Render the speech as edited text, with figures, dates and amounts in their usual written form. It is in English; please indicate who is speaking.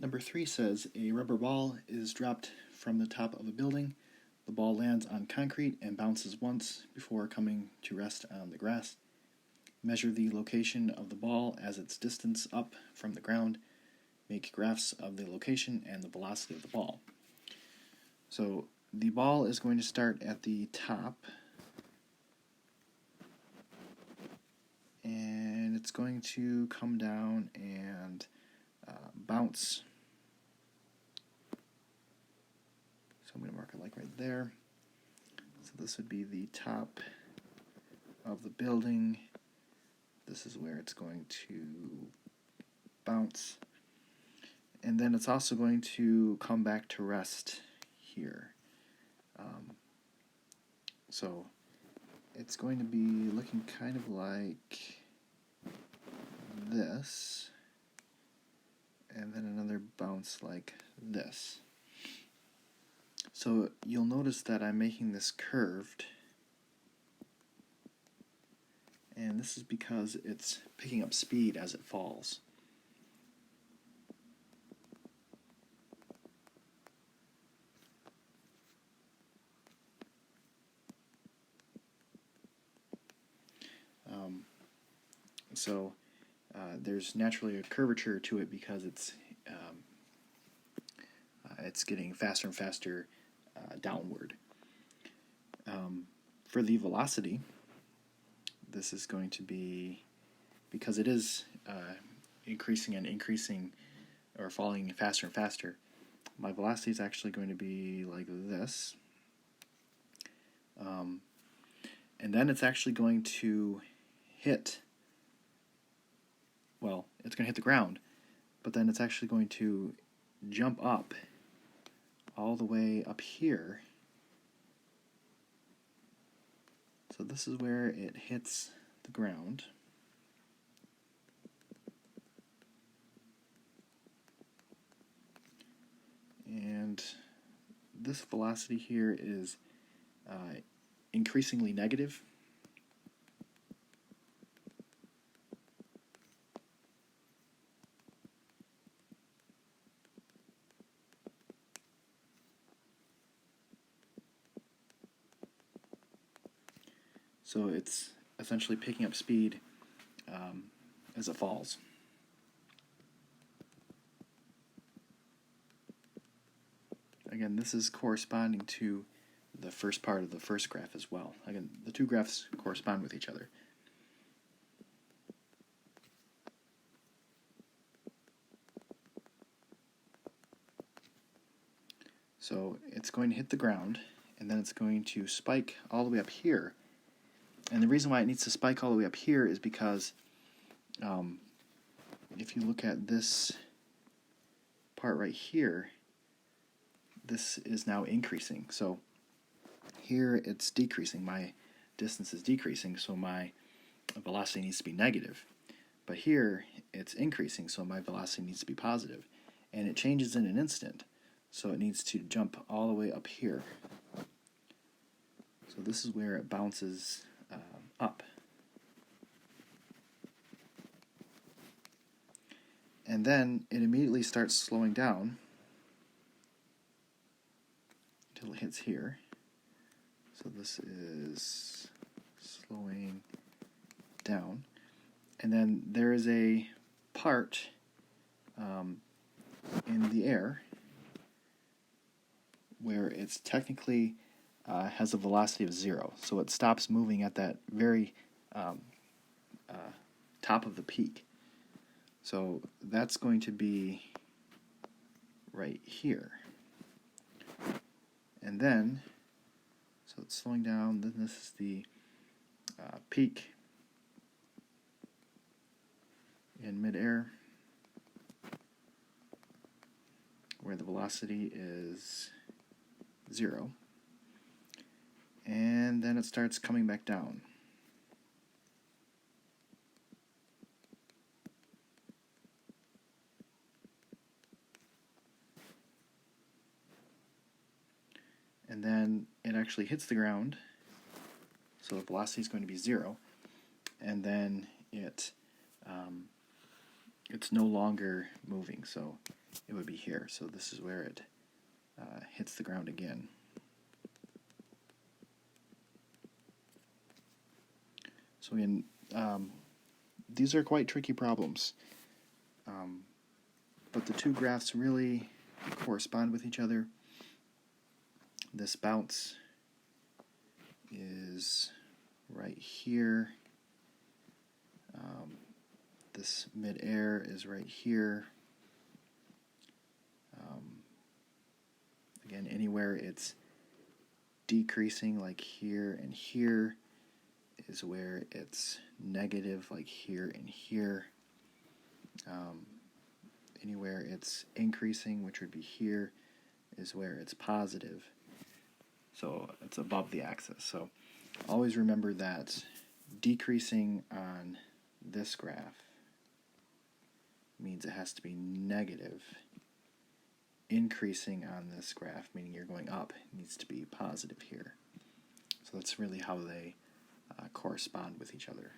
Speaker 1: Number 3 says a rubber ball is dropped from the top of a building. The ball lands on concrete and bounces once before coming to rest on the grass. Measure the location of the ball as its distance up from the ground. Make graphs of the location and the velocity of the ball. So the ball is going to start at the top, and it's going to come down and bounce. So I'm going to mark it like right there. So this would be the top of the building. This is where it's going to bounce. And then it's also going to come back to rest here. So it's going to be looking kind of like this, and then another bounce like this. So you'll notice that I'm making this curved, and this is because it's picking up speed as it falls. So there's naturally a curvature to it because it's getting faster and faster downward. For the velocity, this is going to be, because it is increasing and increasing, or falling faster and faster, my velocity is actually going to be like this. And then it's actually going to hit, well, it's going to hit the ground, but then it's actually going to jump up all the way up here. So this is where it hits the ground. And this velocity here is increasingly negative. So it's essentially picking up speed as it falls. Again, this is corresponding to the first part of the first graph as well. Again, the two graphs correspond with each other. So it's going to hit the ground, and then it's going to spike all the way up here. And the reason why it needs to spike all the way up here is because if you look at this part right here, this is now increasing. So here it's decreasing. My distance is decreasing, so my velocity needs to be negative. But here it's increasing, so my velocity needs to be positive. And it changes in an instant, so it needs to jump all the way up here. So this is where it bounces up. And then it immediately starts slowing down until it hits here. So this is slowing down. And then there is a part in the air where it's technically has a velocity of 0. So it stops moving at that very top of the peak. So that's going to be right here. And then, so it's slowing down, then this is the peak in midair, where the velocity is 0. And then it starts coming back down. And then it actually hits the ground, so the velocity is going to be 0, and then it's no longer moving. So it would be here. So this is where it hits the ground again. So again, these are quite tricky problems, but the two graphs really correspond with each other. This bounce is right here. This mid-air is right here. Again, anywhere it's decreasing, like here and here, is where it's negative, like here and here. Anywhere it's increasing, which would be here, is where it's positive. So it's above the axis. So always remember that decreasing on this graph means it has to be negative. Increasing on this graph, meaning you're going up, needs to be positive here. So that's really how they correspond with each other.